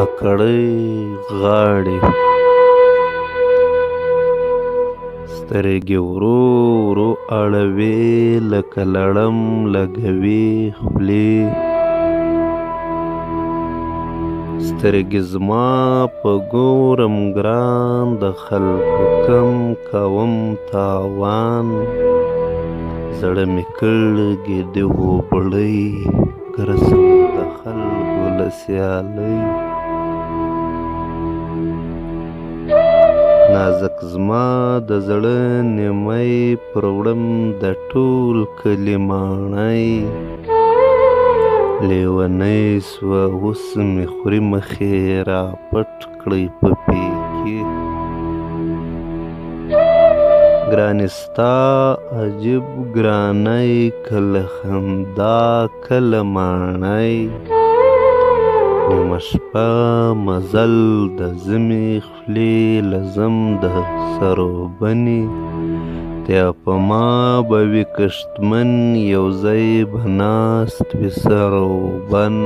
کاکړۍ غاړي سترګې ورو ورو اړوي لکه لړم لګوي خولې سترګې زما په ګورم ګران د خلکو کم کوم تاوان زړه مې کړګې د هوبړۍ ګرځم د خلکو له سیالۍ نازک زما د زړه نیمۍ پر وړم د ټول کلي ماڼۍ لیونۍ سوه اوس مې خوري مخې را پټ کړئ په پیکې ګرانې ستا عجیب ګرانۍ کله خندا کله ماڼۍ نیمه شپه مزل د ژمي خولې لزم د سروبني تیا په ما به وي که شتمن یو ځای به ناست وي سروبن